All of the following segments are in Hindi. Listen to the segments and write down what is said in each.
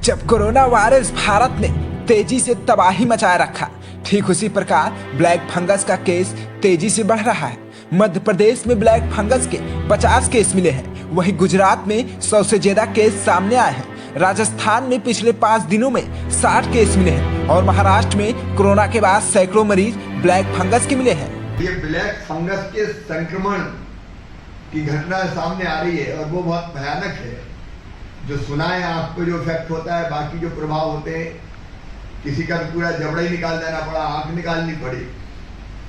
जब कोरोना वायरस भारत में तेजी से तबाही मचाए रखा, ठीक उसी प्रकार ब्लैक फंगस का केस तेजी से बढ़ रहा है। मध्य प्रदेश में ब्लैक फंगस के 50 केस मिले हैं, वहीं गुजरात में 100 से ज्यादा केस सामने आए हैं। राजस्थान में पिछले 5 दिनों में 60 केस मिले हैं और महाराष्ट्र में कोरोना के बाद सैकड़ों मरीज ब्लैक फंगस के मिले हैं। ये ब्लैक फंगस के संक्रमण की घटना सामने आ रही है और वो बहुत भयानक है। जो सुना है, आंख पे जो इफेक्ट होता है, बाकी जो प्रभाव होते हैं, किसी का तो पूरा जबड़ा ही निकाल देना पड़ा, आंख निकालनी पड़ी।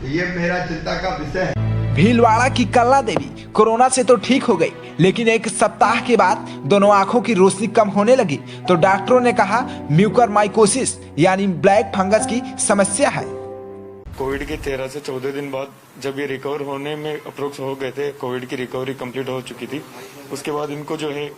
तो ये मेरा चिंता का विषय है। भीलवाड़ा की कल्ला देवी कोरोना से तो ठीक हो गई, लेकिन एक सप्ताह के बाद दोनों आंखों की रोशनी कम होने लगी तो डॉक्टरों ने कहा म्यूकरमाइकोसिस यानी ब्लैक फंगस की समस्या है। कोविड के 13 से 14 दिन बाद जब ये रिकवर होने में अप्रोक्स हो गए थे, कोविड की रिकवरी कंप्लीट हो चुकी थी, उसके बाद इनको जो है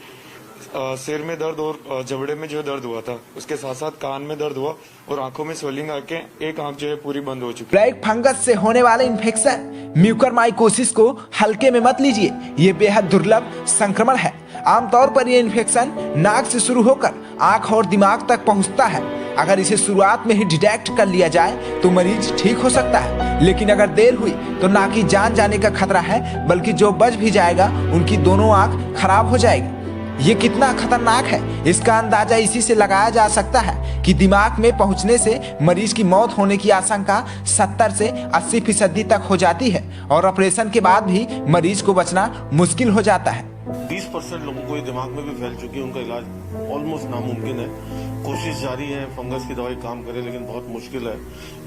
सिर में दर्द और जबड़े में जो दर्द हुआ था, उसके साथ साथ कान में दर्द हुआ और आंखों में स्वेलिंग आके एक आंख जो है पूरी बंद हो चुकी। ब्लैक फंगस से होने वाले इन्फेक्शन म्यूकरमाइकोसिस को हल्के में मत लीजिए, ये बेहद दुर्लभ संक्रमण है। आमतौर पर ये इन्फेक्शन नाक से शुरू होकर आंख और दिमाग तक पहुंचता है। अगर इसे शुरुआत में ही डिटेक्ट कर लिया जाए तो मरीज ठीक हो सकता है, लेकिन अगर देर हुई तो ना कि जान जाने का खतरा है, बल्कि जो बच भी जाएगा उनकी दोनों आंख खराब हो जाएगी। ये कितना खतरनाक है, इसका अंदाजा इसी से लगाया जा सकता है कि दिमाग में पहुंचने से मरीज की मौत होने की आशंका 70 से 80% तक हो जाती है और ऑपरेशन के बाद भी मरीज को बचना मुश्किल हो जाता है। 20% लोगों को ये दिमाग में भी फैल चुकी है, उनका इलाज ऑलमोस्ट नामुमकिन है। कोशिश जारी है, फंगस की दवाई काम करे, लेकिन बहुत मुश्किल है।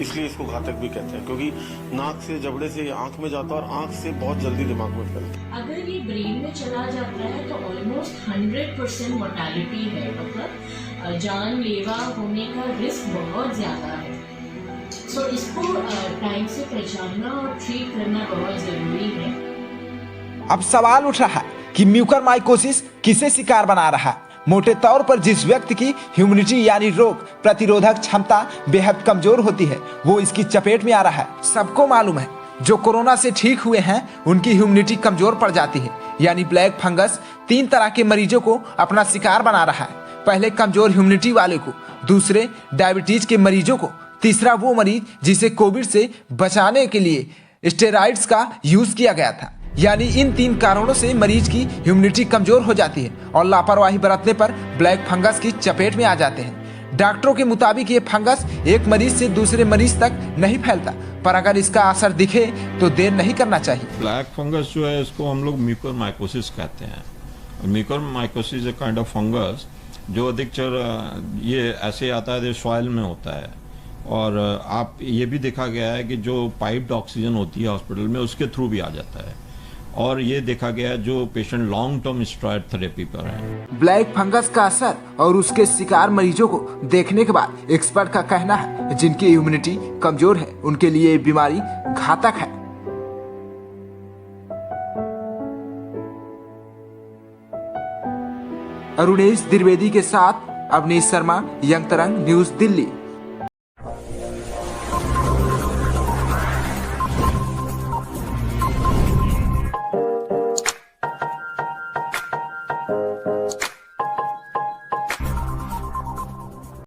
इसलिए इसको घातक भी कहते हैं, क्योंकि नाक से, जबड़े से आंख में जाता है और आंख से बहुत जल्दी दिमाग में फैलता है। अगर ये ब्रेन में चला जाता है तो ऑलमोस्ट 100% मोर्टेलिटी है, मतलब जानलेवा होने का रिस्क बहुत ज्यादा है। सो इसको टाइम से पहचानना और ट्रीट करना बहुत जरूरी है। अब सवाल उठ रहा है कि म्यूकरमाइकोसिस किसे शिकार बना रहा है। मोटे तौर पर जिस व्यक्ति की ह्यूमिनिटी यानी रोग प्रतिरोधक क्षमता बेहद कमजोर होती है, वो इसकी चपेट में आ रहा है। सबको मालूम है जो कोरोना से ठीक हुए हैं उनकी ह्यूमिनिटी कमजोर पड़ जाती है, यानी ब्लैक फंगस 3 तरह के मरीजों को अपना शिकार बना रहा है। पहले कमजोर ह्यूमिनिटी वाले को, दूसरे डायबिटीज के मरीजों को, तीसरा वो मरीज जिसे कोविड से बचाने के लिए स्टेरॉइड्स का यूज किया गया था। यानी इन 3 कारणों से मरीज की ह्यूमिनिटी कमजोर हो जाती है और लापरवाही बरतने पर ब्लैक फंगस की चपेट में आ जाते हैं। डॉक्टरों के मुताबिक ये फंगस एक मरीज से दूसरे मरीज तक नहीं फैलता, पर अगर इसका असर दिखे तो देर नहीं करना चाहिए। ब्लैक फंगस जो है इसको हम लोग म्यूकरमाइकोसिस कहते हैं। म्यूकरमाइकोसिस एक काइंड ऑफ फंगस जो अधिकतर ये ऐसे आता है, सॉइल में होता है और आप ये भी देखा गया है कि जो पाइप्ड ऑक्सीजन होती है हॉस्पिटल में उसके थ्रू भी आ जाता है। और ये देखा गया जो patient long term steroid therapy पर है। ब्लैक फंगस का असर और उसके शिकार मरीजों को देखने के बाद एक्सपर्ट का कहना है जिनकी इम्यूनिटी कमजोर है उनके लिए ये बीमारी घातक है। अरुणेश द्विवेदी के साथ अवनीश शर्मा, यंग तरंग न्यूज, दिल्ली।